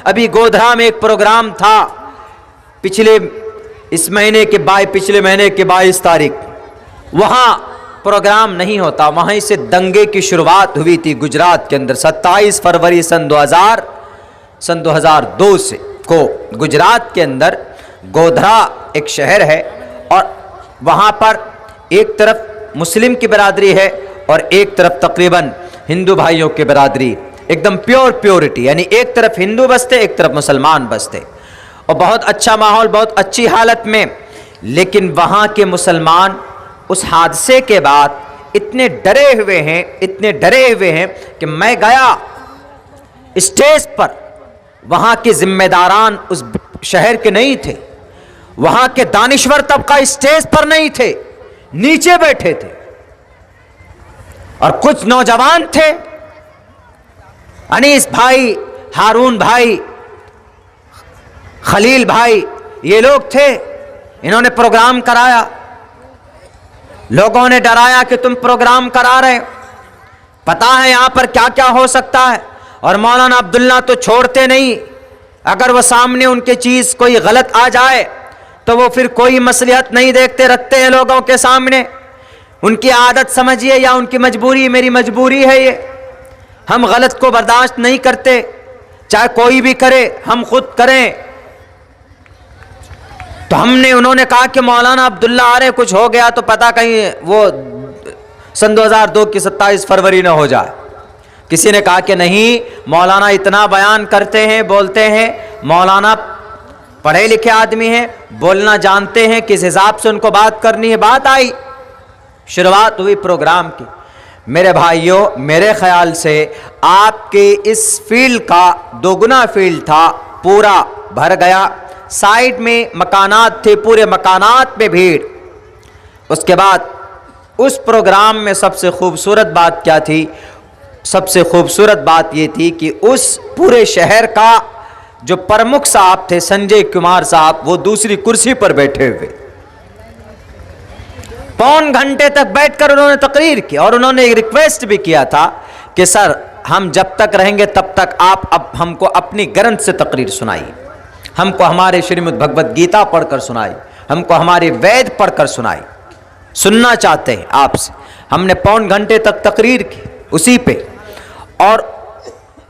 ابھی گودھرا میں ایک پروگرام تھا پچھلے مہینے کے 22 تاریخ، وہاں پروگرام نہیں ہوتا، وہیں سے دنگے کی شروعات ہوئی تھی گجرات کے اندر 27 فروری سن 2002 سے کو گجرات کے اندر گودھرا ایک شہر ہے، اور وہاں پر ایک طرف مسلم کی برادری ہے اور ایک طرف تقریباً ہندو بھائیوں کی برادری، ایک دم پیورٹی، یعنی ایک طرف ہندو بستے ایک طرف مسلمان بستے، اور بہت اچھا ماحول، بہت اچھی حالت میں. لیکن وہاں کے مسلمان اس حادثے کے بعد اتنے ڈرے ہوئے ہیں کہ میں گیا اسٹیج پر، وہاں کے ذمہ داران اس شہر کے نہیں تھے، وہاں کے دانشور طبقہ اسٹیج پر نہیں تھے، نیچے بیٹھے تھے، اور کچھ نوجوان تھے، انیس بھائی، ہارون بھائی، خلیل بھائی، یہ لوگ تھے. انہوں نے پروگرام کرایا، لوگوں نے ڈرایا کہ تم پروگرام کرا رہے، پتا ہے یہاں پر کیا کیا ہو سکتا ہے. اور مولانا عبداللہ تو چھوڑتے نہیں، اگر وہ سامنے ان کی چیز کوئی غلط آ جائے تو وہ پھر کوئی مصلحت نہیں رکھتے ہیں لوگوں کے سامنے. ان کی عادت سمجھیے یا ان کی مجبوری، میری مجبوری ہے یہ، ہم غلط کو برداشت نہیں کرتے، چاہے کوئی بھی کرے، ہم خود کریں. تو انہوں نے کہا کہ مولانا عبداللہ آ رہے، کچھ ہو گیا تو پتہ کہیں وہ سن 2002 کی 27 فروری نہ ہو جائے. کسی نے کہا کہ نہیں، مولانا اتنا بیان کرتے ہیں، بولتے ہیں، مولانا پڑھے لکھے آدمی ہیں، بولنا جانتے ہیں، کس حساب سے ان کو بات کرنی ہے. بات آئی، شروعات ہوئی پروگرام کی. میرے بھائیوں، میرے خیال سے آپ کے اس فیلڈ کا 2 گنا فیلڈ تھا، پورا بھر گیا. سائیڈ میں مکانات تھے، پورے مکانات میں بھیڑ. اس کے بعد اس پروگرام میں سب سے خوبصورت بات کیا تھی؟ سب سے خوبصورت بات یہ تھی کہ اس پورے شہر کا جو پرمکھ صاحب تھے، سنجے کمار صاحب، وہ دوسری کرسی پر بیٹھے ہوئے. پون گھنٹے تک بیٹھ کر انہوں نے تقریر کی، اور انہوں نے ایک ریکویسٹ بھی کیا تھا کہ سر، ہم جب تک رہیں گے تب تک آپ اب ہم کو اپنی گرنتھ سے تقریر سنائیے، ہم کو ہمارے شریمد بھگوت گیتا پڑھ کر سنائی، ہم کو ہمارے وید پڑھ کر سنائی، سننا چاہتے ہیں آپ سے. ہم نے پون گھنٹے تک تقریر کی اسی پہ. اور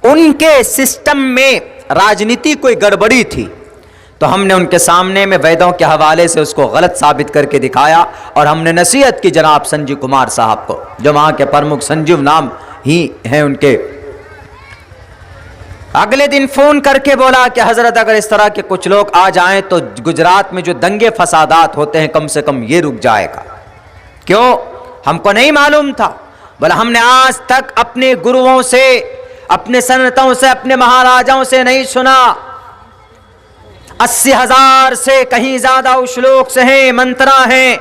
ان کے سسٹم میں راجنیتی کوئی گڑبڑی تھی، تو ہم نے ان کے سامنے میں ویدوں کے حوالے سے اس کو غلط ثابت کر کے دکھایا، اور ہم نے نصیحت کی جناب سنجیو کمار صاحب کو، جو وہاں کے پرمکھ سنجیو نام ہی ہیں ان کے. اگلے دن فون کر کے بولا کہ حضرت اگر اس طرح کے کچھ لوگ آ جائیں تو گجرات میں جو دنگے فسادات ہوتے ہیں کم سے کم یہ رک جائے گا. کیوں؟ ہم کو نہیں معلوم تھا. بولا ہم نے آج تک اپنے گروؤں سے، اپنے سنتوں سے، اپنے مہاراجاؤں سے نہیں سنا. 80,000 سے کہیں زیادہ شلوک سے ہیں، منترا ہیں،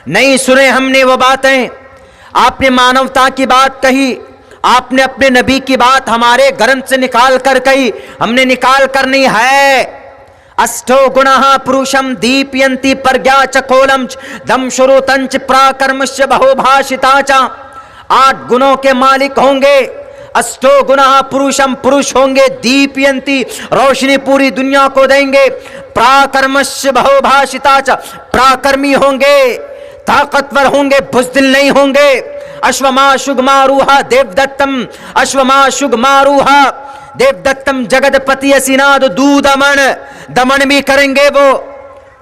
نہیں سنے ہم نے وہ باتیں. آپ نے مانوتا کی بات کہی، آپ نے اپنے نبی کی بات ہمارے گرنتھ سے نکال کر کہی، ہم نے نکال کرنی ہے. اشٹو گناہ پروشم دیپینتی پرگیا چکولم دم شروتنچ پراکرمش بہو بھاشتا چا. 8 گنوں کے مالک ہوں گے. اشٹو گناہ پروشم، پروش ہوں گے، دیپینتی روشنی پوری دنیا کو دیں گے، پراکرمش بہو بھاشتا چا، پراکرمی ہوں گے، طاقتور ہوں گے، بزدل نہیں ہوں گے. اشوما شگماروہا دیو دتم، اشوما شگماروہا دیو دتم جگت پتی اسیناد دودمن، دمن بھی کریں گے وہ.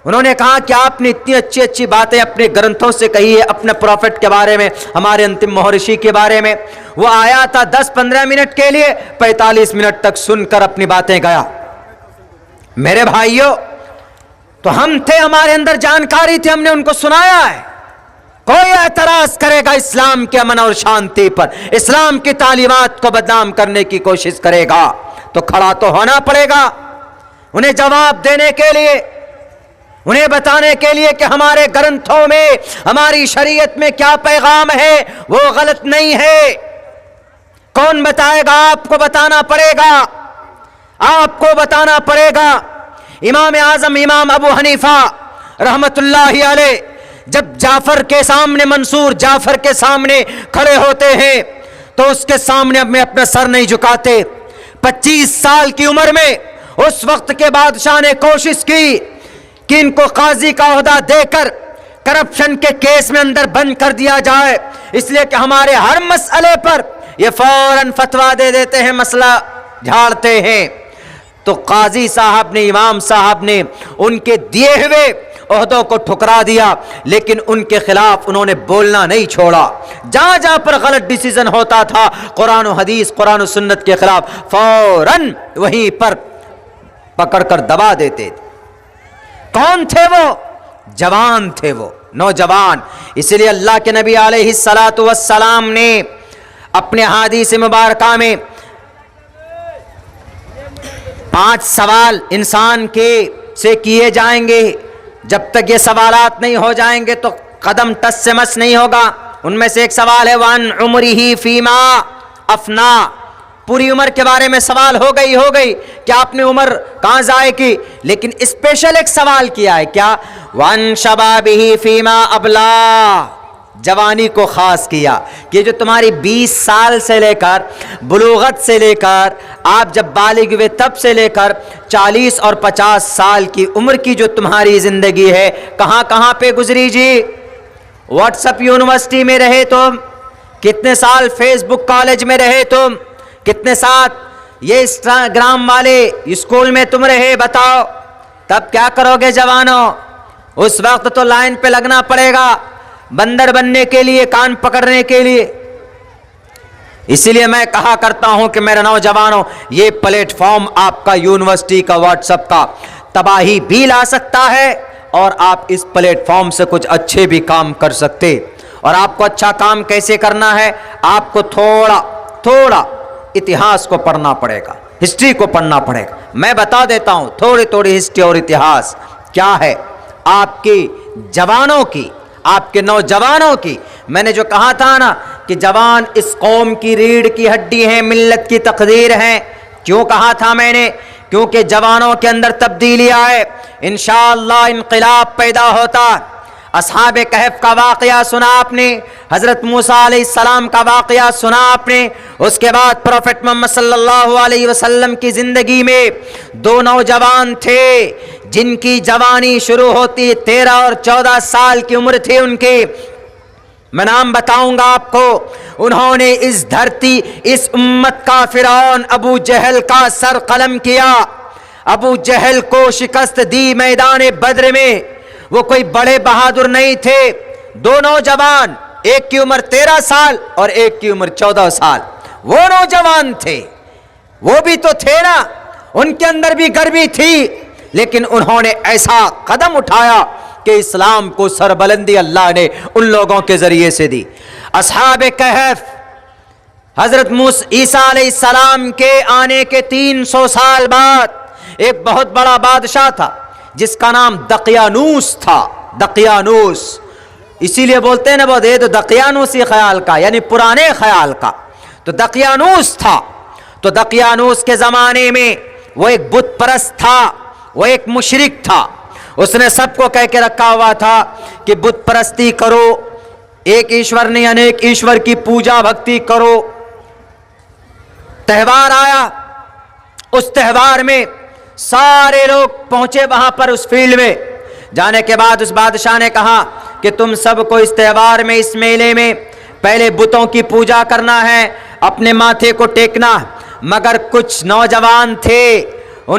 انہوں نے کہا کہ آپ نے اتنی اچھی اچھی باتیں اپنے گرنتھوں سے کہی ہے، اپنے پروفٹ کے بارے میں، ہمارے انتم مہرشی کے بارے میں. وہ آیا تھا 10-15 منٹ کے لیے، 45 منٹ تک سن کر اپنی باتیں گیا. میرے بھائیوں، تو ہم تھے، ہمارے اندر جانکاری تھی، ہم نے ان کو سنایا ہے. کوئی اعتراض کرے گا اسلام کے امن اور شانتی پر، اسلام کی تعلیمات کو بدنام کرنے کی کوشش کرے گا تو کھڑا تو ہونا پڑے گا انہیں جواب دینے کے لیے، انہیں بتانے کے لیے کہ ہمارے گرنتھوں میں، ہماری شریعت میں کیا پیغام ہے، وہ غلط نہیں ہے. کون بتائے گا؟ آپ کو بتانا پڑے گا، آپ کو بتانا پڑے گا. امام اعظم امام ابو حنیفہ رحمت اللہ علیہ جب جعفر کے سامنے، منصور جعفر کے سامنے کھڑے ہوتے ہیں تو اس کے سامنے میں اپنا سر نہیں جھکاتے. 25 سال کی عمر میں اس وقت کے بادشاہ نے کوشش کی کہ ان کو قاضی کا عہدہ دے کر کرپشن کے کیس میں اندر بند کر دیا جائے، اس لیے کہ ہمارے ہر مسئلے پر یہ فوراً فتویٰ دے دیتے ہیں، مسئلہ جھاڑتے ہیں۔ تو قاضی صاحب نے، امام صاحب نے ان کے دیے ہوئے عہدوں کو ٹھکرا دیا، لیکن ان کے خلاف انہوں نے بولنا نہیں چھوڑا۔ جہاں جہاں پر غلط ڈیسیزن ہوتا تھا، قرآن و حدیث، قرآن و سنت کے خلاف، فوراً وہیں پر پکڑ کر دبا دیتے تھے۔ کون تھے وہ؟ جوان تھے، وہ نوجوان۔ اس لیے اللہ کے نبی علیہ الصلاۃ والسلام نے اپنے حدیث مبارکہ میں 5 سوال انسان کے سے کیے جائیں گے، جب تک یہ سوالات نہیں ہو جائیں گے تو قدم ٹس سے مس نہیں ہوگا۔ ان میں سے ایک سوال ہے وَعَنْ عُمْرِهِ فِيمَا أَفْنَا، پوری عمر کے بارے میں سوال ہو گئی کہ آپ نے عمر کہاں ضائع کی، لیکن اسپیشل ایک سوال کیا ہے، کیا وَعَنْ شَبَابِهِ فِيمَا أَبْلَا، جوانی کو خاص کیا کہ جو تمہاری 20 سال سے لے کر بلوغت سے لے کر آپ جب بالغ ہوئے تب سے لے کر 40 اور 50 سال کی عمر کی جو تمہاری زندگی ہے، کہاں کہاں پہ گزری جی؟ واٹس اپ یونیورسٹی میں رہے تم، کتنے سال فیس بک کالج میں رہے تم، کتنے ساتھ یہ انسٹاگرام والے اسکول میں تم رہے، بتاؤ تب کیا کرو گے جوانوں؟ اس وقت تو لائن پہ لگنا پڑے گا بندر بننے کے لیے، کان پکڑنے کے لیے۔ اسی لیے میں کہا کرتا ہوں کہ میرے نوجوانوں، یہ پلیٹ فارم آپ کا یونیورسٹی کا، واٹس ایپ کا، تباہی بھی لا سکتا ہے، اور آپ اس پلیٹ فارم سے کچھ اچھے بھی کام کر سکتے۔ اور آپ کو اچھا کام کیسے کرنا ہے؟ آپ کو تھوڑا اتہاس کو پڑھنا پڑے گا، ہسٹری کو پڑھنا پڑے گا۔ میں بتا دیتا ہوں تھوڑی ہسٹری اور اتہاس کیا ہے آپ کی جوانوں کی، آپ کے نوجوانوں کی۔ میں نے جو کہا تھا نا کہ جوان اس قوم کی ریڑھ کی ہڈی ہیں، ملت کی تقدیر ہیں، کیوں کہا تھا میں نے؟ کیونکہ جوانوں کے اندر تبدیلی آئے، انشاءاللہ انقلاب پیدا ہوتا۔ اصحاب کہف کا واقعہ سنا آپ نے، حضرت موسیٰ علیہ السلام کا واقعہ سنا آپ نے۔ اس کے بعد پروفٹ محمد صلی اللہ علیہ وسلم کی زندگی میں 2 نوجوان تھے جن کی جوانی شروع ہوتی 13 اور 14 سال کی عمر تھی ان کی۔ میں نام بتاؤں گا آپ کو، انہوں نے اس دھرتی، اس امت کا فرعون ابو جہل کا سر قلم کیا، ابو جہل کو شکست دی میدان بدر میں۔ وہ کوئی بڑے بہادر نہیں تھے، 2 نوجوان، ایک کی عمر 13 سال اور ایک کی عمر 14 سال، وہ نوجوان تھے، وہ بھی تو تھے نا، ان کے اندر بھی گرمی تھی، لیکن انہوں نے ایسا قدم اٹھایا کہ اسلام کو سربلندی اللہ نے ان لوگوں کے ذریعے سے دی۔ اصحاب کہف، حضرت عیسیٰ علیہ السلام کے آنے کے 300 سال بعد ایک بہت بڑا بادشاہ تھا جس کا نام دقیانوس تھا۔ دقیانوس اسی لیے بولتے ہیں نا، وہ دے تو دقیانوسی خیال کا، یعنی پرانے خیال کا۔ تو دقیانوس تھا، تو دقیانوس کے زمانے میں وہ ایک بت پرست تھا، وہ ایک مشرک تھا۔ اس نے سب کو کہہ کے رکھا ہوا تھا کہ بت پرستی کرو، ایک ایشور نہیں انیک ایشور کی پوجا بھکتی کرو۔ تہوار آیا، اس تہوار میں سارے لوگ پہنچے وہاں پر اس فیلڈ میں۔ جانے کے بعد اس بادشاہ نے کہا کہ تم سب کو اس تہوار میں، اس میلے میں پہلے بتوں کی پوجا کرنا ہے، اپنے ماتھے کو ٹیکنا۔ مگر کچھ نوجوان تھے، وہ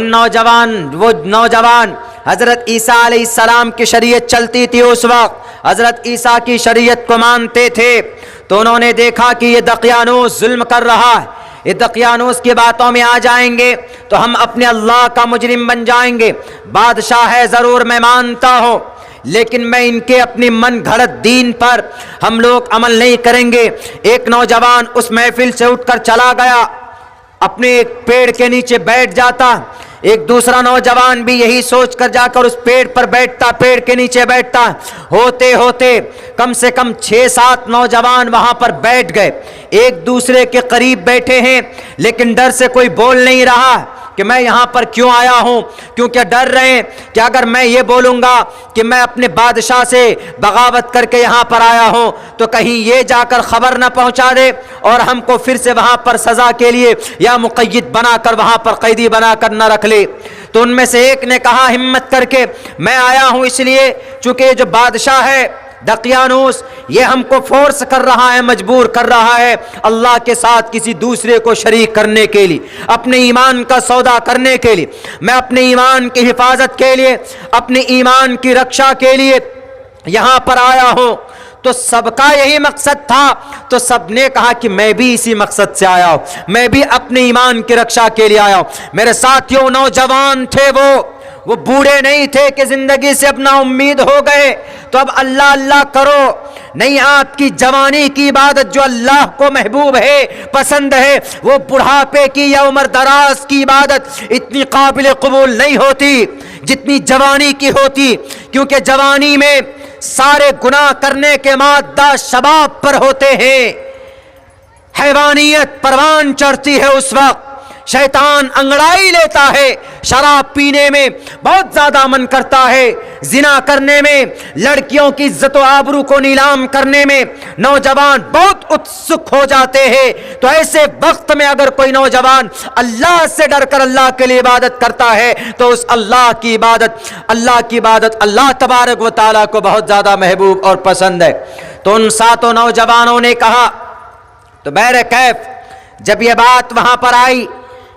نوجوان حضرت عیسیٰ علیہ السلام کی شریعت چلتی تھی اس وقت، حضرت عیسیٰ کی شریعت کو مانتے تھے۔ تو انہوں نے دیکھا کہ یہ دقیانوس ظلم کر رہا ہے، یہ دقیانوس کی باتوں میں آ جائیں گے تو ہم اپنے اللہ کا مجرم بن جائیں گے۔ بادشاہ ہے ضرور، میں مانتا ہوں، لیکن میں ان کے اپنی من گھڑت دین پر ہم لوگ عمل نہیں کریں گے۔ ایک نوجوان اس محفل سے اٹھ کر چلا گیا، اپنے ایک پیڑ کے نیچے بیٹھ جاتا۔ ایک دوسرا نوجوان بھی یہی سوچ کر جا کر اس پیڑ پر بیٹھتا، پیڑ کے نیچے بیٹھتا۔ ہوتے ہوتے کم سے کم 6-7 نوجوان وہاں پر بیٹھ گئے، ایک دوسرے کے قریب بیٹھے ہیں، لیکن ڈر سے کوئی بول نہیں رہا کہ میں یہاں پر کیوں آیا ہوں، کیونکہ ڈر رہے ہیں کہ اگر میں یہ بولوں گا کہ میں اپنے بادشاہ سے بغاوت کر کے یہاں پر آیا ہوں تو کہیں یہ جا کر خبر نہ پہنچا دے اور ہم کو پھر سے وہاں پر سزا کے لیے یا مقید بنا کر، وہاں پر قیدی بنا کر نہ رکھ لے۔ تو ان میں سے ایک نے کہا ہمت کر کے میں آیا ہوں اس لیے چونکہ یہ جو بادشاہ ہے دقیانوس یہ ہم کو فورس کر رہا ہے, مجبور کر رہا ہے اللہ کے ساتھ کسی دوسرے کو شریک کرنے کے لیے, اپنے ایمان کا سودا کرنے کے لیے. میں اپنے ایمان کی حفاظت کے لیے, اپنے ایمان کی رکشا کے لیے یہاں پر آیا ہوں. تو سب کا یہی مقصد تھا, تو سب نے کہا کہ میں بھی اسی مقصد سے آیا ہوں, میں بھی اپنے ایمان کی رکشا کے لیے آیا ہوں. میرے ساتھیوں نوجوان تھے وہ بوڑھے نہیں تھے کہ زندگی سے اپنا امید ہو گئے تو اب اللہ اللہ کرو. نہیں, آپ کی جوانی کی عبادت جو اللہ کو محبوب ہے, پسند ہے, وہ بڑھاپے کی یا عمر دراز کی عبادت اتنی قابل قبول نہیں ہوتی جتنی جوانی کی ہوتی, کیونکہ جوانی میں سارے گناہ کرنے کے مادہ شباب پر ہوتے ہیں. حیوانیت پروان چڑھتی ہے اس وقت, شیطان انگڑائی لیتا ہے, شراب پینے میں بہت زیادہ من کرتا ہے, زنا کرنے میں, لڑکیوں کی عزت و آبرو کو نیلام کرنے میں نوجوان بہت اتسک ہو جاتے ہیں. تو ایسے وقت میں اگر کوئی نوجوان اللہ سے ڈر کر اللہ کے لیے عبادت کرتا ہے تو اس اللہ کی عبادت اللہ تبارک و تعالیٰ کو بہت زیادہ محبوب اور پسند ہے. تو ان ساتوں نوجوانوں نے کہا, تو بہر کیف جب یہ بات وہاں پر آئی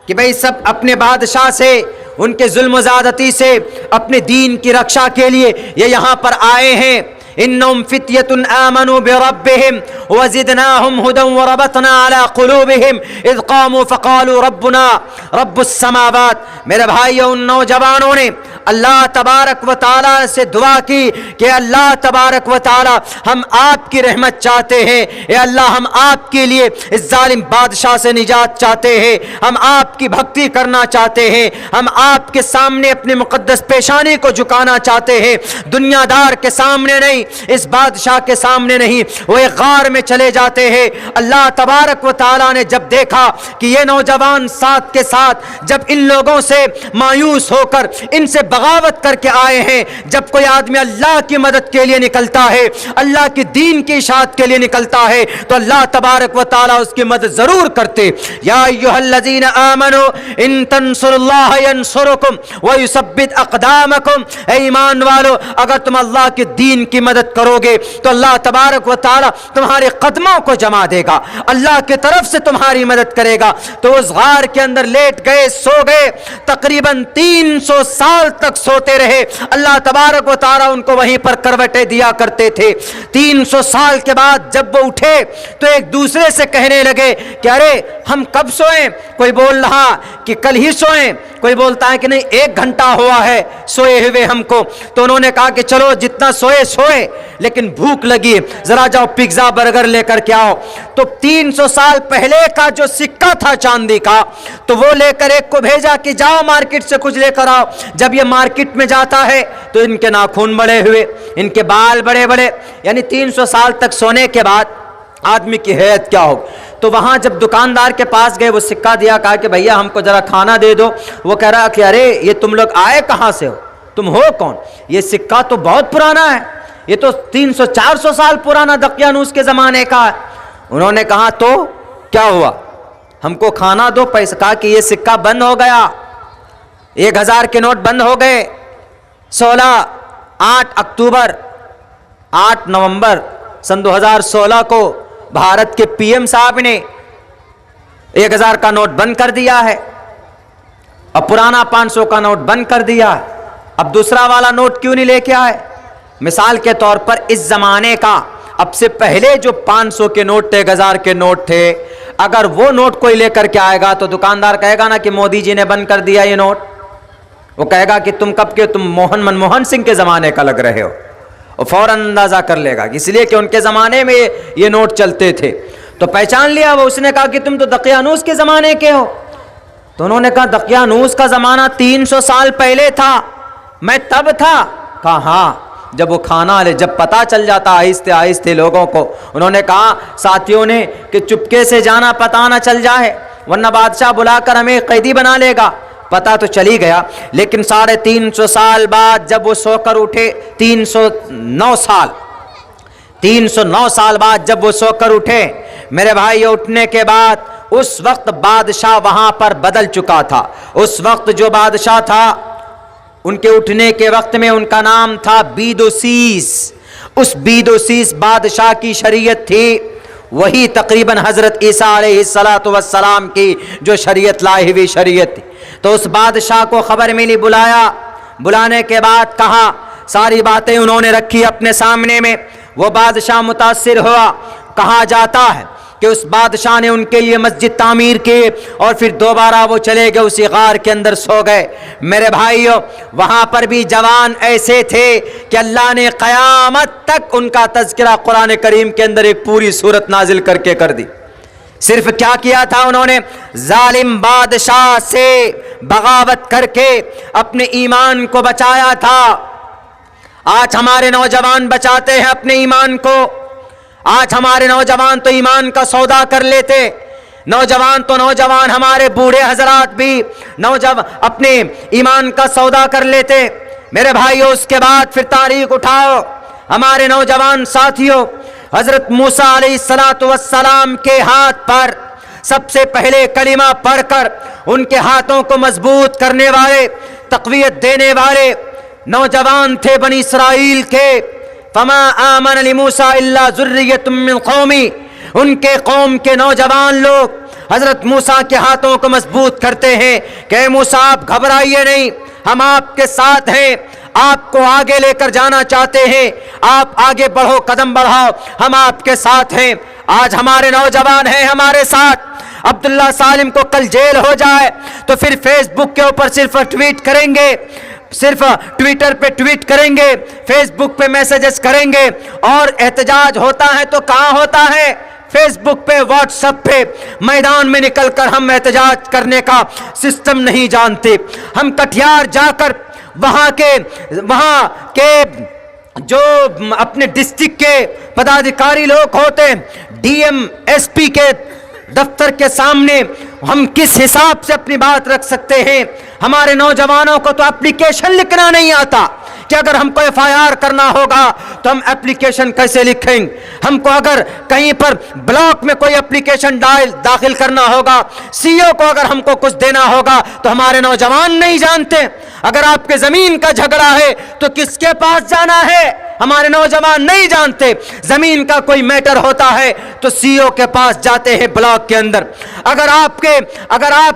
کہ بھئی سب اپنے بادشاہ سے, ان کے ظلم و زیادتی سے, اپنے دین کی رکشا کے لیے یہ یہاں پر آئے ہیں. انہم فتیۃ آمنوا بربہم وزدناہم ھدی وربطنا علی قلوبہم اذ قاموا فقالوا ربنا رب السماوات. میرے بھائیو, ان نوجوانوں نے اللہ تبارک و تعالیٰ سے دعا کی کہ اللہ تبارک و تعالیٰ ہم آپ کی رحمت چاہتے ہیں, اے اللہ ہم آپ کے لیے اس ظالم بادشاہ سے نجات چاہتے ہیں, ہم آپ کی بھکتی کرنا چاہتے ہیں, ہم آپ کے سامنے اپنی مقدس پیشانی کو جھکانا چاہتے ہیں, دنیا دار کے سامنے نہیں, اس بادشاہ کے سامنے نہیں. وہ ایک غار میں چلے جاتے ہیں. اللہ تبارک و تعالیٰ نے جب دیکھا کہ یہ نوجوان ساتھ کے ساتھ جب ان لوگوں سے مایوس ہو کر ان سے بغاوت کر کے آئے ہیں, جب کوئی آدمی اللہ کی مدد کے لیے نکلتا ہے, اللہ کی دین کی اشاعت کے لیے نکلتا ہے, تو اللہ تبارک و تعالیٰ اس کی مدد ضرور کرتے. یا ایھا الذین آمنوا ان تنصروا اللہ ینصرکم ویثبت اقدامکم. اے ایمان والو, اگر تم اللہ کے دین کی مدد کرو گے تو اللہ تبارک و تعالیٰ تمہارے قدموں کو جما دے گا, اللہ کی طرف سے تمہاری مدد کرے گا. تو اس غار کے اندر لیٹ گئے, سو گئے, تقریباً 300 سال تک سوتے رہے. اللہ تبارک و تعالیٰ ان کو وہیں پر کروٹیں دیا کرتے تھے. 300 سال کے بعد جب وہ اٹھے تو ایک دوسرے سے کہنے لگے کہ ارے ہم کب سوئیں. کوئی بول رہا کہ کل ہی سوئیں, کوئی بولتا ہے کہ نہیں 1 گھنٹہ ہوا ہے سوئے ہوئے ہم کو. تو انہوں نے کہا کہ چلو جتنا سوئے لیکن بھوک لگی, ذرا جاؤ پیزا برگر لے کر کے آؤ. تو 300 سال پہلے کا جو سکہ تھا چاندی کا, تو وہ لے کر ایک کو بھیجا کہ جاؤ مارکیٹ سے کچھ لے کر آؤ. جب یہ مارکیٹ میں جاتا ہے تو ان کے ناخن بڑے ہوئے, ان کے بال بڑے بڑے, یعنی 300 سال تک سونے کے بعد آدمی کی حیثیت کیا ہوگی. تو وہاں جب دکاندار کے پاس گئے, وہ سکہ دیا, کہا کہ بھیا ہم کو ذرا کھانا دے دو. وہ کہہ رہا کہ ارے یہ تم لوگ آئے کہاں سے ہو, تم ہو کون؟ یہ سکہ تو بہت پرانا ہے, یہ تو 300-400 سال پرانا دقیانوس کے زمانے کا ہے. انہوں نے کہا تو کیا ہوا, ہم کو کھانا دو, پیسہ. کہا کہ یہ سکہ بند ہو گیا, 1000 کے نوٹ بند ہو گئے. 8 نومبر سن 2016 کو بھارت کے پی ایم صاحب نے 1000 کا نوٹ بند کر دیا ہے, اور پرانا 500 کا نوٹ بند کر دیا ہے. اب دوسرا والا نوٹ کیوں نہیں لے کے آئے؟ مثال کے طور پر اس زمانے کا, اب سے پہلے جو 500 کے نوٹ تھے, 1000 کے نوٹ تھے, اگر وہ نوٹ کوئی لے کر کے آئے گا تو دکاندار کہے گا نا کہ مودی جی نے بند کر دیا یہ نوٹ. وہ کہے گا کہ تم کب کے, تم منموہن سنگھ کے زمانے کا لگ رہے ہو. وہ فوراً اندازہ کر لے گا, اس لیے کہ ان کے زمانے میں یہ نوٹ چلتے تھے. تو پہچان لیا وہ. اس نے کہا کہ تم تو دقیانوس کے زمانے کے ہو. تو انہوں نے کہا دقیانوس کا زمانہ 300 سال پہلے تھا, میں تب تھا. کہا ہاں, جب وہ کھانا لے, جب پتہ چل جاتا آہستہ آہستہ لوگوں کو. انہوں نے کہا ساتھیوں نے کہ چپکے سے جانا, پتہ نہ چل جائے, ورنہ بادشاہ بلا کر ہمیں قیدی بنا لے گا. پتہ تو چلی گیا, لیکن 350 سال بعد جب وہ سو کر اٹھے, 309 سال بعد جب وہ سو کر اٹھے, میرے بھائی اٹھنے کے بعد اس وقت بادشاہ وہاں پر بدل چکا تھا. اس وقت جو بادشاہ تھا ان کے اٹھنے کے وقت میں ان کا نام تھا بیدوسیس. اس بیدوسیس بادشاہ کی شریعت تھی وہی تقریباً حضرت عیسیٰ علیہ السلام کی جو شریعت لائی ہوئی شریعت تھی. تو اس بادشاہ کو خبر ملی, بلایا, بلانے کے بعد کہا, ساری باتیں انہوں نے رکھی اپنے سامنے میں. وہ بادشاہ متاثر ہوا. کہا جاتا ہے کہ اس بادشاہ نے ان کے لیے مسجد تعمیر کی اور پھر دوبارہ وہ چلے گئے اسی غار کے اندر سو گئے. میرے بھائیو, وہاں پر بھی جوان ایسے تھے کہ اللہ نے قیامت تک ان کا تذکرہ قرآن کریم کے اندر ایک پوری سورت نازل کر کے کر دی. صرف کیا کیا تھا انہوں نے؟ ظالم بادشاہ سے بغاوت کر کے اپنے ایمان کو بچایا تھا. آج ہمارے نوجوان بچاتے ہیں اپنے ایمان کو. آج ہمارے نوجوان تو ایمان کا سودا کر لیتے. نوجوان ہمارے بوڑھے حضرات بھی اپنے ایمان کا سودا کر لیتے. میرے بھائیو, اس کے بعد پھر تاریخ اٹھاؤ, ہمارے نوجوان ساتھیوں, حضرت موسیٰ علیہ السلام کے ہاتھ پر سب سے پہلے کلمہ پڑھ کر ان کے ہاتھوں کو مضبوط کرنے والے, تقویت دینے والے نوجوان تھے بنی اسرائیل کے. فما آمن لموسیٰ الا ذریۃ من قومی. ان کے قوم کے نوجوان لوگ حضرت موسیٰ کے ہاتھوں کو مضبوط کرتے ہیں کہ اے موسیٰ, آپ گھبرائیے نہیں, ہم آپ کے ساتھ ہیں, آپ کو آگے لے کر جانا چاہتے ہیں, آپ آگے بڑھو, قدم بڑھاؤ, ہم آپ کے ساتھ ہیں. آج ہمارے نوجوان ہیں ہمارے ساتھ. عبداللہ سالم کو کل جیل ہو جائے تو پھر فیس بک کے اوپر صرف ٹویٹ کریں گے, صرف ٹویٹر پہ ٹویٹ کریں گے, فیس بک پہ میسیجز کریں گے. اور احتجاج ہوتا ہے تو کہاں ہوتا ہے؟ فیس بک پہ, واٹس ایپ پہ. میدان میں نکل کر ہم احتجاج کرنے کا سسٹم نہیں جانتے. ہم کٹیہار جا کر وہاں کے جو اپنے ڈسٹرکٹ کے پدادھیکاری لوگ ہوتے ہیں, ڈی ایم ایس پی کے دفتر کے سامنے ہم کس حساب سے اپنی بات رکھ سکتے ہیں؟ ہمارے نوجوانوں کو تو اپلیکیشن لکھنا نہیں آتا کہ اگر ہم کو ایف آئی آر کرنا ہوگا تو ہم اپلیکیشن کیسے لکھیں. ہم کو اگر کہیں پر بلاک میں کوئی اپلیکیشن داخل کرنا ہوگا, سی او کو اگر ہم کو کچھ دینا ہوگا تو ہمارے نوجوان نہیں جانتے. اگر آپ کے زمین کا جھگڑا ہے تو کس کے پاس جانا ہے؟ ہمارے نوجوان نہیں جانتے. زمین کا کوئی میٹر ہوتا ہے تو سی او کے پاس جاتے ہیں بلاک کے اندر. اگر آپ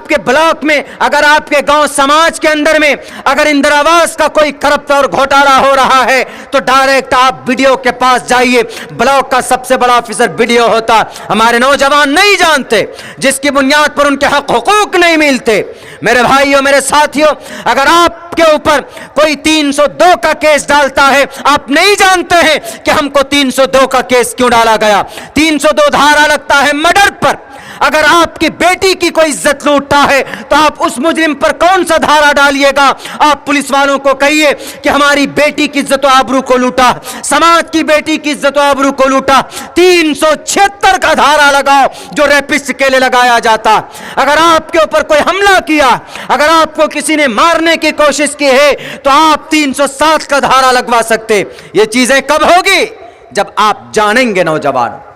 کے بلاک میں, اگر آپ کے گاؤں سماج کے اندر میں اگر اندرا آواس کا کوئی کرپٹ اور گھوٹالا ہو رہا ہے تو ڈائریکٹ آپ بیڈیو کے پاس جائیے, بلاک کا سب سے بڑا آفیسر بیڈیو ہوتا. ہمارے نوجوان نہیں جانتے, جس کی بنیاد پر ان کے حق حقوق نہیں ملتے. میرے بھائیوں, میرے ساتھیوں, اگر آپ کے اوپر کوئی 302 کا کیس ڈالتا ہے, آپ نہیں جانتے ہیں کہ ہم کو 302 کا کیس کیوں ڈالا گیا. 302 دھارا لگتا ہے مرڈر پر. اگر آپ کی بیٹی کی کوئی عزت لوٹتا ہے تو آپ اس مجرم پر کون سا دھارا ڈالیے گا؟ آپ پولیس والوں کو کہیے کہ ہماری بیٹی کی عزت و آبرو کو لوٹا, سماج کی بیٹی کی عزت و آبرو کو لوٹا, 376 کا دھارا لگاؤ جو ریپسٹ کے لیے لگایا جاتا. اگر آپ کے اوپر کوئی حملہ کیا, اگر آپ کو کسی نے مارنے کی کوشش کی ہے تو آپ 307 کا دھارا لگوا سکتے. یہ چیزیں کب ہوگی؟ جب آپ جانیں گے. نوجوان,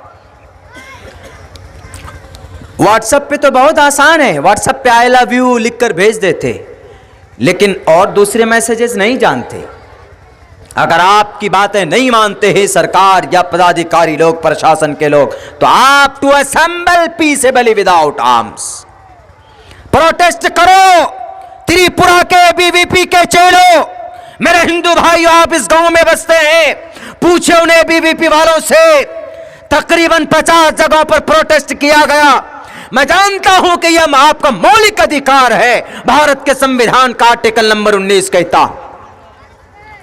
واٹس ایپ پہ تو بہت آسان ہے, واٹس ایپ پہ آئی لو یو لکھ کر بھیج دیتے, لیکن اور دوسرے میسیجز نہیں جانتے. اگر آپ کی باتیں نہیں مانتے ہیں سرکار یا پدادھیکاری لوگ, پرشاسن کے لوگ, تو آپ to assemble peaceably without arms, protest کرو. تریپورہ کے بی وی پی کے چیلو, میرے ہندو بھائیو, آپ اس گاؤں میں بستے ہیں, پوچھے انہیں بی وی پی والوں سے. تقریباً 50 جگہوں پر پروٹیسٹ کیا گیا. میں جانتا ہوں کہ یہ آپ کا مولک ادھیکار ہے. بھارت کے سمویدھان کا آرٹیکل نمبر 19 کہتا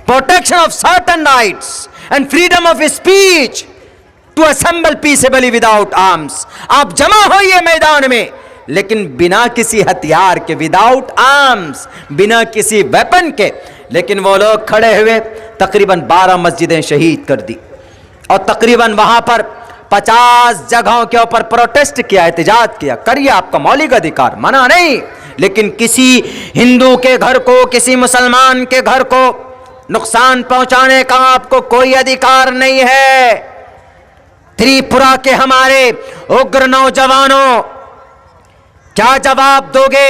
protection of certain rights and freedom of speech to assemble peaceably without arms. آپ جمع ہوئیے میدان میں, لیکن بنا کسی ہتھیار کے, وداؤٹ آرمز, بنا کسی ویپن کے. لیکن وہ لوگ کھڑے ہوئے, تقریباً 12 مسجدیں شہید کر دی, اور تقریباً وہاں پر 50 جگہوں کے اوپر پروٹیسٹ کیا, احتجاج کیا. کریے, آپ کا مولک ادھیکار, منع نہیں. لیکن کسی ہندو کے گھر کو, کسی مسلمان کے گھر کو نقصان پہنچانے کا آپ کو کوئی ادھیکار نہیں ہے. تریپورہ کے ہمارے اگر نوجوانوں, کیا جواب دو گے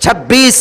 26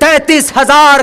33,000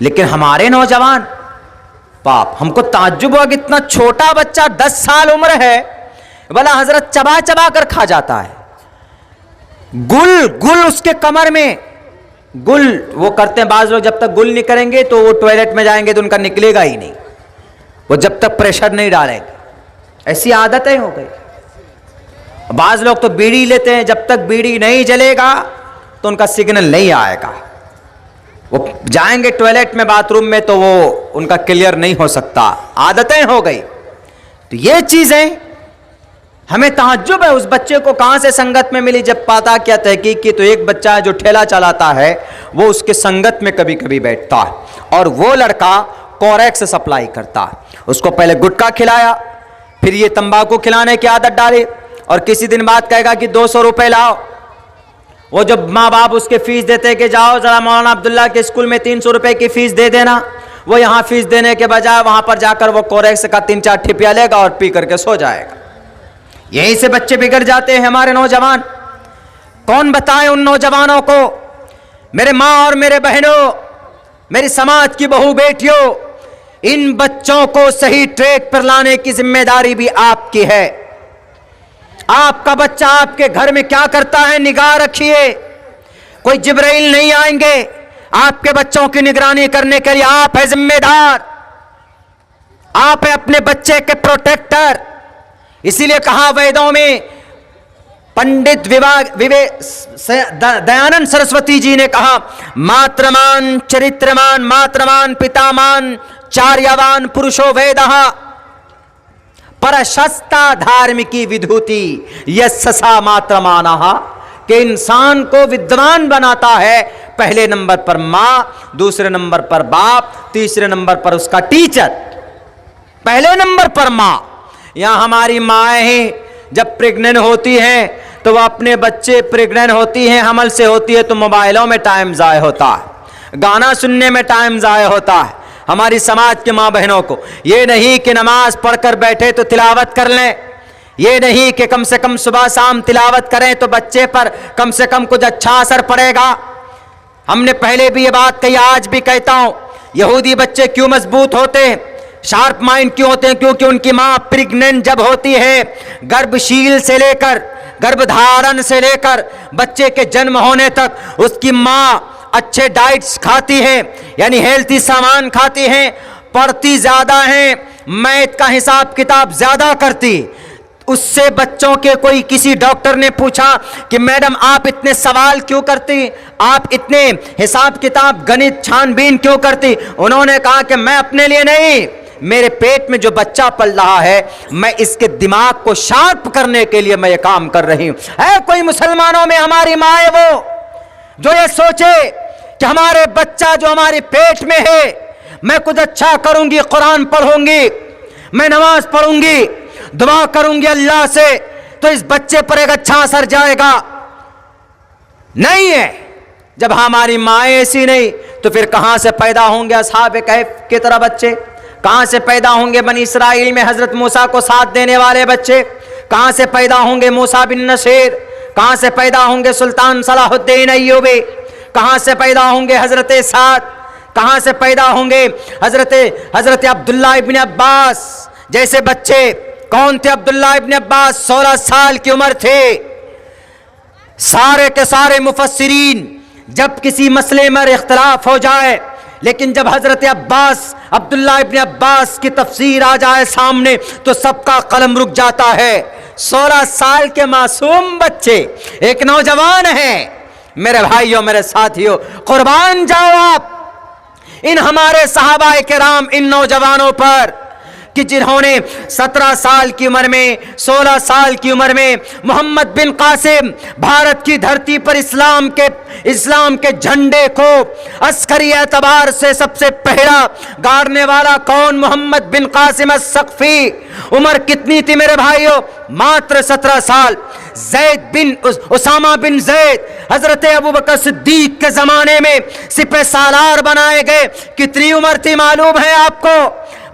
لیکن ہمارے نوجوان باپ، ہم کو تعجب ہوا کہ اتنا چھوٹا بچہ 10 سال عمر ہے، بلا حضرت چبا چبا کر کھا جاتا ہے. گل اس کے کمر میں گل وہ کرتے ہیں بعض لوگ، جب تک گل نہیں کریں گے تو وہ ٹوائلٹ میں جائیں گے تو ان کا نکلے گا ہی نہیں، وہ جب تک پریشر نہیں ڈالیں گے. ایسی عادتیں ہو گئی. بعض لوگ تو بیڑی لیتے ہیں، جب تک بیڑی نہیں جلے گا تو ان کا سگنل نہیں آئے گا، وہ جائیں گے ٹوائلٹ میں باتھ روم میں تو وہ ان کا کلیئر نہیں ہو سکتا. عادتیں ہو گئی. تو یہ چیزیں ہمیں تعجب ہے اس بچے کو کہاں سے سنگت میں ملی. جب پاتا کیا تحقیق کی تو ایک بچہ ہے جو ٹھیلا چلاتا ہے وہ اس کے سنگت میں کبھی کبھی بیٹھتا ہے، اور وہ لڑکا کوریکس سپلائی کرتا ہے. اس کو پہلے گٹکا کھلایا، پھر یہ تمباکو کھلانے کی عادت ڈالی، اور کسی دن بعد کہے گا کہ 200 روپے لاؤ. وہ جب ماں باپ اس کے فیس دیتے کہ جاؤ ذرا مولانا عبداللہ کے اسکول میں 300 روپے کی فیس دے دینا، وہ یہاں فیس دینے کے بجائے وہاں پر جا کر وہ کوریکس کا 3-4 ٹھپیا لے گا اور پی کر کے سو جائے گا. یہیں سے بچے بگڑ جاتے ہیں ہمارے نوجوان. کون بتائے ان نوجوانوں کو؟ میرے ماں اور میرے بہنوں، میری سماج کی بہو بیٹیوں، ان بچوں کو صحیح ٹریک پر لانے کی ذمہ داری بھی آپ کی ہے. آپ کا بچہ آپ کے گھر میں کیا کرتا ہے نگاہ رکھیے. کوئی جبرائیل نہیں آئیں گے آپ کے بچوں کی نگرانی کرنے کے لیے. آپ ہے ذمہ دار، آپ ہے اپنے بچے کے پروٹیکٹر. اسی لیے کہا ویدوں میں پنڈت دیانند سرسوتی جی نے کہا ماترمان چرترمان ماترمان پتامان چاریاوان پروشو ویدہ پرشستا دھارمکی ودھوتی یسسا ماترمانہ، کہ انسان کو ودوان بناتا ہے پہلے نمبر پر ماں، دوسرے نمبر پر باپ، تیسرے نمبر پر اس کا ٹیچر. پہلے نمبر پر ماں. یہاں ہماری مائیں ہیں جب پریگننٹ ہوتی ہیں تو وہ اپنے بچے پریگننٹ ہوتی ہیں، حمل سے ہوتی ہے تو موبائلوں میں ٹائم ضائع ہوتا ہے، گانا سننے میں ٹائم ضائع ہوتا ہے. ہماری سماج کے ماں بہنوں کو یہ نہیں کہ نماز پڑھ کر بیٹھے تو تلاوت کر لیں، یہ نہیں کہ کم سے کم صبح شام تلاوت کریں تو بچے پر کم سے کم کچھ اچھا اثر پڑے گا. ہم نے پہلے بھی یہ بات کہی، آج بھی کہتا ہوں، یہودی بچے کیوں مضبوط ہوتے ہیں، شارپ مائنڈ کیوں ہوتے ہیں؟ کیونکہ ان کی ماں پریگننٹ جب ہوتی ہے، گربھ شیل سے لے کر گربھ دھارن سے لے کر بچے کے جنم ہونے تک اس کی ماں اچھے ڈائٹس کھاتی ہے، یعنی ہیلتھی سامان کھاتی ہیں، پڑھتی زیادہ ہیں، میتھ کا حساب کتاب زیادہ کرتی. اس سے بچوں کے کوئی کسی ڈاکٹر نے پوچھا کہ میڈم آپ اتنے سوال کیوں کرتی، آپ اتنے حساب کتاب گنت چھان بین کیوں کرتی؟ انہوں نے کہا کہ میں اپنے لیے نہیں، میرے پیٹ میں جو بچہ پل رہا ہے میں اس کے دماغ کو شارپ کرنے کے لیے میں یہ کام کر رہی ہوں. ہے کوئی مسلمانوں میں ہماری مائیں وہ جو یہ سوچے کہ ہمارے بچہ جو ہمارے پیٹ میں ہے میں کچھ اچھا کروں گی، قرآن پڑھوں گی، میں نماز پڑھوں گی، دعا کروں گی اللہ سے تو اس بچے پر ایک اچھا اثر جائے گا؟ نہیں ہے. جب ہماری مائیں ایسی نہیں تو پھر کہاں سے پیدا ہوں گے اصحاب کہف کی طرح بچے؟ کہاں سے پیدا ہوں گے بنی اسرائیل میں حضرت موسیٰ کو ساتھ دینے والے بچے؟ کہاں سے پیدا ہوں گے موسیٰ بن نصیر؟ کہاں سے پیدا ہوں گے سلطان صلاح الدین ایوبی؟ کہاں سے پیدا ہوں گے حضرت سعد؟ کہاں سے پیدا ہوں گے حضرت عبداللہ ابن عباس جیسے بچے؟ کون تھے عبداللہ ابن عباس؟ 16 سال کی عمر تھے. سارے کے سارے مفسرین جب کسی مسئلے میں اختلاف ہو جائے، لیکن جب حضرت عبداللہ ابن عباس کی تفسیر آ جائے سامنے تو سب کا قلم رک جاتا ہے. 16 سال کے معصوم بچے ایک نوجوان ہیں. میرے بھائیوں، میرے ساتھیوں، قربان جاؤ آپ ان ہمارے صحابہ کرام، ان نوجوانوں پر کہ جنہوں نے 17 سال کی عمر میں، 16 سال کی عمر میں محمد بن قاسم بھارت کی دھرتی پر اسلام کے جھنڈے کو عسکری اعتبار سے سب سے پہلا گاڑنے والا کون؟ محمد بن قاسم الثقفی. عمر کتنی تھی میرے بھائیوں؟ ماتر 17 سال. اسامہ بن زید حضرت ابوبکر صدیق کے زمانے میں سپہ سالار بنائے گئے، کتنی عمر تھی معلوم ہے آپ کو؟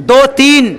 2-3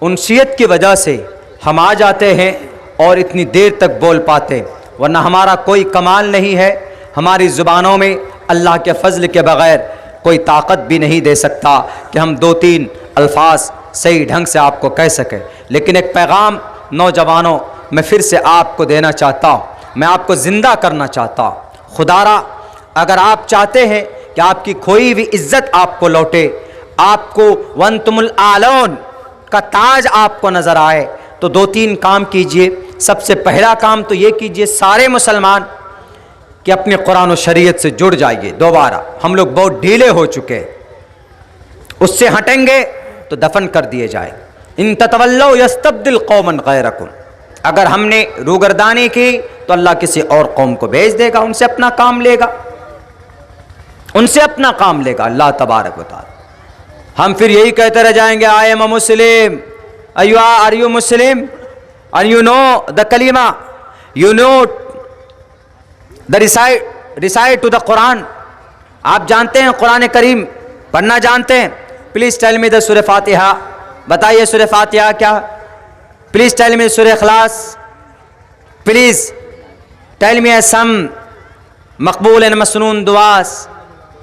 انسیت کی وجہ سے ہم آ جاتے ہیں اور اتنی دیر تک بول پاتے، ورنہ ہمارا کوئی کمال نہیں ہے، ہماری زبانوں میں اللہ کے فضل کے بغیر کوئی طاقت بھی نہیں دے سکتا کہ ہم 2-3 الفاظ صحیح ڈھنگ سے آپ کو کہہ سکیں۔ لیکن ایک پیغام نوجوانوں میں پھر سے آپ کو دینا چاہتا ہوں، میں آپ کو زندہ کرنا چاہتا ہوں۔ خدا را اگر آپ چاہتے ہیں کہ آپ کی کھوئی ہوئی عزت آپ کو لوٹے، آپ کو وانتم الاعلون کا تاج آپ کو نظر آئے، تو 2-3 کام کیجئے۔ سب سے پہلا کام تو یہ کیجئے سارے مسلمان کہ اپنے قرآن و شریعت سے جڑ جائیے دوبارہ۔ ہم لوگ بہت ڈھیلے ہو چکے، اس سے ہٹیں گے تو دفن کر دیے جائیں۔ ان تتولوا یستبدل قوما غیرکم، اگر ہم نے روگردانی کی تو اللہ کسی اور قوم کو بھیج دے گا، ان سے اپنا کام لے گا، ان سے اپنا کام لے گا اللہ تبارک و تعالی۔ ہم پھر یہی کہتے رہ جائیں گے I am a Muslim, are you Muslim, اور یو نو دا کلمہ، you know the recite to the Quran, آپ جانتے ہیں قرآن کریم پڑھنا جانتے ہیں؟ پلیز ٹیل می دا سورہ فاتحہ، بتائیے سورہ فاتحہ کیا؟ پلیز ٹیل می سورہ اخلاص، پلیز ٹیل می سم مقبول اینڈ مسنون دعاس،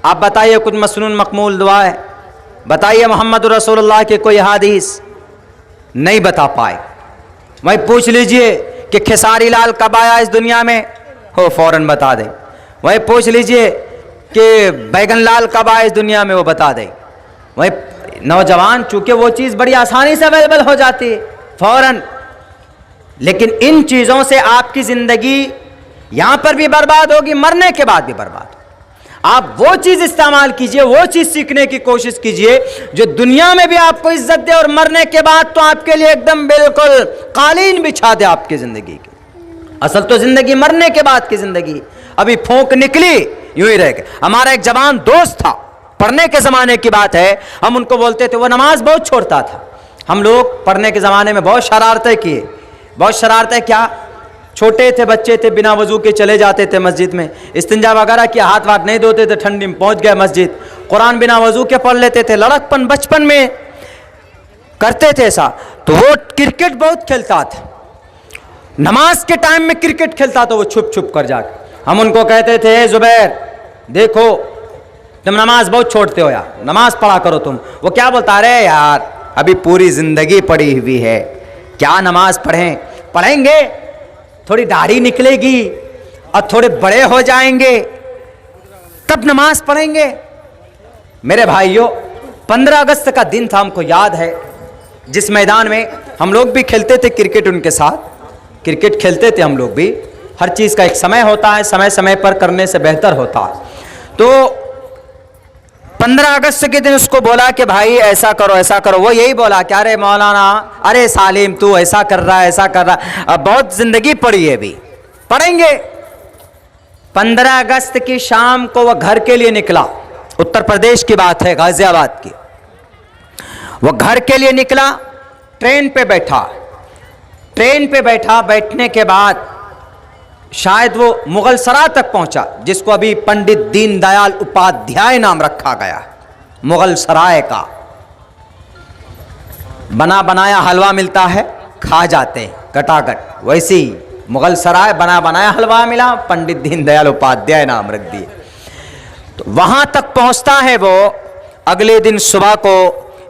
آپ بتائیے کچھ مسنون مقبول دعا ہے، بتائیے محمد رسول اللہ کی کوئی حدیث، نہیں بتا پائے۔ وہی پوچھ لیجئے کہ کھساری لال کب آیا اس دنیا میں، وہ فوراً بتا دے۔ وہی پوچھ لیجئے کہ بیگن لال کب آیا اس دنیا میں، وہ بتا دے۔ وہی نوجوان چونکہ وہ چیز بڑی آسانی سے اویلیبل ہو جاتی ہے فوراً، لیکن ان چیزوں سے آپ کی زندگی یہاں پر بھی برباد ہوگی، مرنے کے بعد بھی برباد ہوگی۔ آپ وہ چیز استعمال کیجئے، وہ چیز سیکھنے کی کوشش کیجئے جو دنیا میں بھی آپ کو عزت دے، اور مرنے کے بعد تو آپ کے لیے ایک دم بالکل قالین بچھا دے آپ کی زندگی کی۔ اصل تو زندگی مرنے کے بعد کی زندگی، ابھی پھونک نکلی یوں ہی رہ گئے۔ ہمارا ایک جوان دوست تھا، پڑھنے کے زمانے کی بات ہے، ہم ان کو بولتے تھے، وہ نماز بہت چھوڑتا تھا۔ ہم لوگ پڑھنے کے زمانے میں بہت شرارتیں کیے، بہت شرارتیں کیا، چھوٹے تھے، بچے تھے، بنا وضو کے چلے جاتے تھے مسجد میں، استنجا وغیرہ کیا، ہاتھ واتھ نہیں دھوتے تھے، ٹھنڈی میں پہنچ گئے مسجد، قرآن بنا وضو کے پڑھ لیتے تھے، لڑکپن بچپن میں کرتے تھے ایسا۔ تو وہ کرکٹ بہت کھیلتا تھا، نماز کے ٹائم میں کرکٹ کھیلتا تو وہ چھپ چھپ کر جا کے، ہم ان کو کہتے تھے اے زبیر دیکھو تم نماز بہت چھوڑتے ہو یار، نماز پڑھا کرو تم۔ وہ کیا بولتا، ارے یار ابھی پوری زندگی پڑی ہوئی ہے، کیا نماز پڑھیں گے، تھوڑی داڑھی نکلے گی اور تھوڑے بڑے ہو جائیں گے تب نماز پڑھیں گے۔ میرے بھائیوں 15 اگست کا دن تھا، ہم کو یاد ہے، جس میدان میں ہم لوگ بھی کھیلتے تھے کرکٹ، ان کے ساتھ کرکٹ کھیلتے تھے ہم لوگ بھی۔ ہر چیز کا ایک سمے ہوتا ہے، سمے پر کرنے سے بہتر ہوتا ہے۔ تو 15 اگست کے دن اس کو بولا کہ بھائی ایسا کرو ایسا کرو، وہ یہی بولا کہ ارے مولانا، ارے سالم تو ایسا کر رہا ہے ایسا کر رہا ہے، اب بہت زندگی پڑی ہے، بھی پڑھیں گے۔ 15 اگست کی شام کو وہ گھر کے لیے نکلا، اتر پردیش کی بات ہے، غازی آباد کی۔ وہ گھر کے لیے نکلا، ٹرین پہ بیٹھا، بیٹھنے کے بعد شاید وہ مغل سرائے تک پہنچا، جس کو ابھی پنڈت دین دیال اپادھیائے نام رکھا گیا، مغل سرائے کا بنا بنایا حلوہ ملتا ہے، کھا جاتے ہیں گٹاگٹ، ویسی مغل سرائے بنا بنایا حلوہ ملا، پنڈت دین دیال اپادھیائے نام رکھ دیے۔ تو وہاں تک پہنچتا ہے وہ، اگلے دن صبح کو،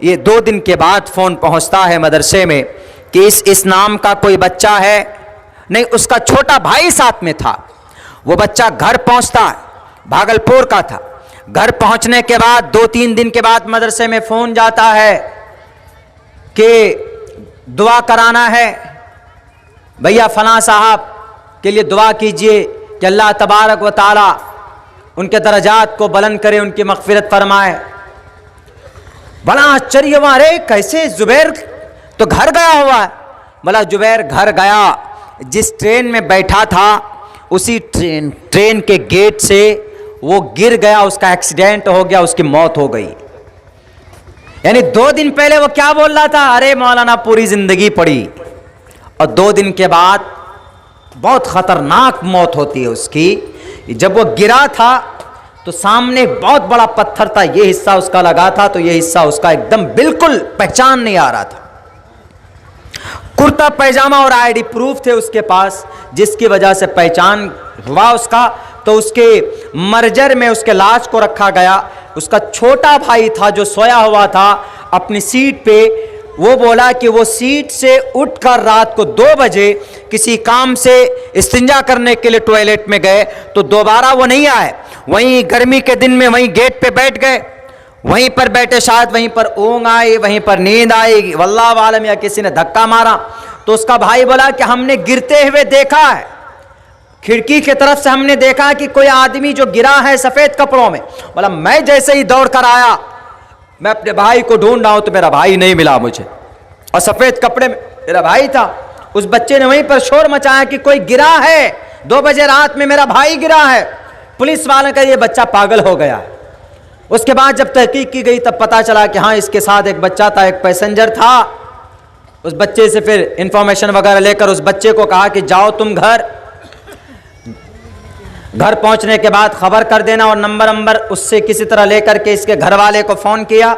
یہ 2 دن کے بعد فون پہنچتا ہے مدرسے میں کہ اس نام کا کوئی بچہ ہے، نہیں اس کا چھوٹا بھائی ساتھ میں تھا۔ وہ بچہ گھر پہنچتا ہے، بھاگلپور کا تھا۔ گھر پہنچنے کے بعد 2-3 دن کے بعد مدرسے میں فون جاتا ہے کہ دعا کرانا ہے، بھیا فلاں صاحب کے لیے دعا کیجئے کہ اللہ تبارک و تعالی ان کے درجات کو بلند کرے، ان کی مغفرت فرمائے۔ بڑا آشچریہ ہوا، ارے کیسے زبیر تو گھر گیا ہوا ہے؟ بولا زبیر گھر گیا، جس ٹرین میں بیٹھا تھا اسی ٹرین کے گیٹ سے وہ گر گیا، اس کا ایکسیڈنٹ ہو گیا، اس کی موت ہو گئی۔ یعنی 2 دن پہلے وہ کیا بول رہا تھا، ارے مولانا پوری زندگی پڑی، اور 2 دن کے بعد بہت خطرناک موت ہوتی ہے اس کی۔ جب وہ گرا تھا تو سامنے بہت بڑا پتھر تھا، یہ حصہ اس کا لگا تھا تو یہ حصہ اس کا ایک دم بالکل پہچان نہیں آ رہا تھا۔ کرتا پیجامہ اور آئی ڈی پروف تھے اس کے پاس، جس کی وجہ سے پہچان ہوا اس کا، تو اس کے مرجر میں اس کے لاش کو رکھا گیا۔ اس کا چھوٹا بھائی تھا جو سویا ہوا تھا اپنی سیٹ پہ، وہ بولا کہ وہ سیٹ سے اٹھ کر رات کو 2 بجے کسی کام سے استنجا کرنے کے لیے ٹوائلٹ میں گئے تو دوبارہ وہ نہیں آئے، وہیں گرمی کے دن میں وہیں گیٹ پہ بیٹھ گئے، وہیں پر بیٹھے، شاید وہیں پر اونگ آئی، وہیں پر نیند آئی، واللہ عالم، یا کسی نے دھکا مارا۔ تو اس کا بھائی بولا کہ ہم نے گرتے ہوئے دیکھا ہے، کھڑکی کی طرف سے ہم نے دیکھا کہ کوئی آدمی جو گرا ہے سفید کپڑوں میں۔ بولا میں جیسے ہی دوڑ کر آیا، میں اپنے بھائی کو ڈھونڈ رہا ہوں تو میرا بھائی نہیں ملا مجھے، اور سفید کپڑے میں میرا بھائی تھا۔ اس بچے نے وہیں پر شور مچایا کہ کوئی گرا ہے، 2 بجے رات میں میرا بھائی گرا ہے۔ پولیس والوں کا یہ بچہ پاگل ہو گیا۔ اس کے بعد جب تحقیق کی گئی تب پتا چلا کہ ہاں اس کے ساتھ ایک بچہ تھا، ایک پیسنجر تھا۔ اس بچے سے پھر انفارمیشن وغیرہ لے کر اس بچے کو کہا کہ جاؤ تم گھر پہنچنے کے بعد خبر کر دینا، اور نمبر اس سے کسی طرح لے کر کے اس کے گھر والے کو فون کیا۔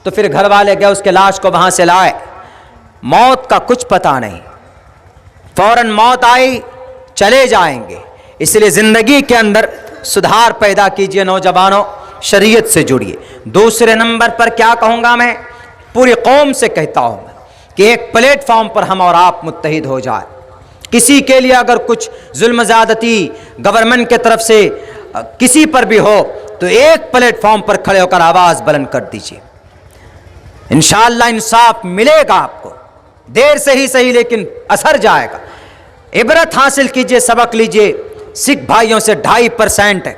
تو پھر گھر والے گئے، اس کے لاش کو وہاں سے لائے۔ موت کا کچھ پتہ نہیں، فوراً موت آئی، چلے جائیں گے۔ اس لیے زندگی کے اندر سدھار پیدا کیجئے نوجوانوں، شریعت سے جڑیے۔ دوسرے نمبر پر کیا کہوں گا میں، پوری قوم سے کہتا ہوں کہ ایک پلیٹ فارم پر ہم اور آپ متحد ہو جائیں۔ کسی کے لیے اگر کچھ ظلم زیادتی گورنمنٹ کے طرف سے کسی پر بھی ہو تو ایک پلیٹ فارم پر کھڑے ہو کر آواز بلند کر دیجئے، انشاءاللہ انصاف ملے گا آپ کو، دیر سے ہی صحیح لیکن اثر جائے گا۔ عبرت حاصل کیجئے، سبق لیجئے۔ سکھ بھائیوں سے 2.5% ہے۔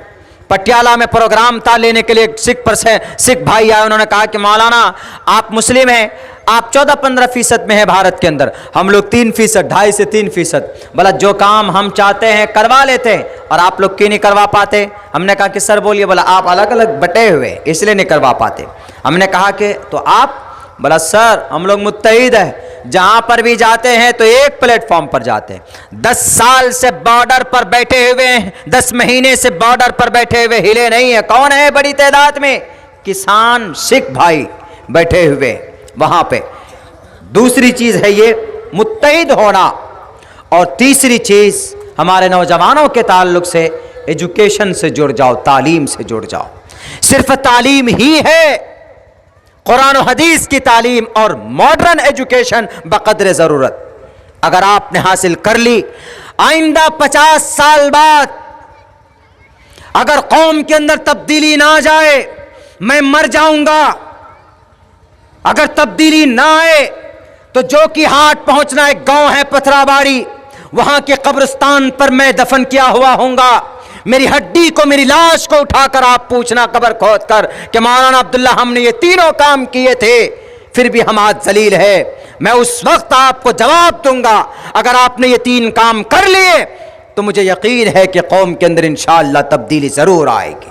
پٹیالہ میں پروگرام تھا، لینے کے لیے سکھ بھائی آئے، انہوں نے کہا کہ مولانا آپ مسلم ہیں، آپ 14-15% میں ہیں بھارت کے اندر، ہم لوگ 3%، 2.5 سے 3%۔ بولا جو کام ہم چاہتے ہیں کروا لیتے ہیں اور آپ لوگ کیوں نہیں کروا پاتے؟ ہم نے کہا کہ سر بولیے۔ بولا آپ الگ الگ بٹے ہوئے اس لیے نہیں کروا پاتے۔ ہم نے کہا کہ تو آپ؟ بولا سر ہم لوگ متحد ہیں، جہاں پر بھی جاتے ہیں تو ایک پلیٹ فارم پر جاتے ہیں۔ 10 سال سے بارڈر پر بیٹھے ہوئے ہیں، 10 مہینے سے بارڈر پر بیٹھے ہوئے ہلے نہیں ہیں۔ کون ہے بڑی تعداد میں؟ کسان سکھ بھائی بیٹھے ہوئے وہاں پہ۔ دوسری چیز ہے یہ متحد ہونا، اور تیسری چیز ہمارے نوجوانوں کے تعلق سے ایجوکیشن سے جڑ جاؤ، تعلیم سے جڑ جاؤ۔ صرف تعلیم ہی ہے، قرآن و حدیث کی تعلیم اور ماڈرن ایجوکیشن بقدر ضرورت اگر آپ نے حاصل کر لی، آئندہ 50 سال بعد اگر قوم کے اندر تبدیلی نہ آ جائے میں مر جاؤں گا۔ اگر تبدیلی نہ آئے تو جو کہ ہاٹ پہنچنا ایک گاؤں ہے پتھرا باڑی، وہاں کے قبرستان پر میں دفن کیا ہوا ہوں گا۔ میری ہڈی کو، میری لاش کو اٹھا کر آپ پوچھنا قبر کھود کر کہ مولانا عبداللہ ہم نے یہ تینوں کام کیے تھے، پھر بھی ہم آج ذلیل ہے۔ میں اس وقت آپ کو جواب دوں گا اگر آپ نے یہ 3 کام کر لیے تو مجھے یقین ہے کہ قوم کے اندر انشاءاللہ تبدیلی ضرور آئے گی۔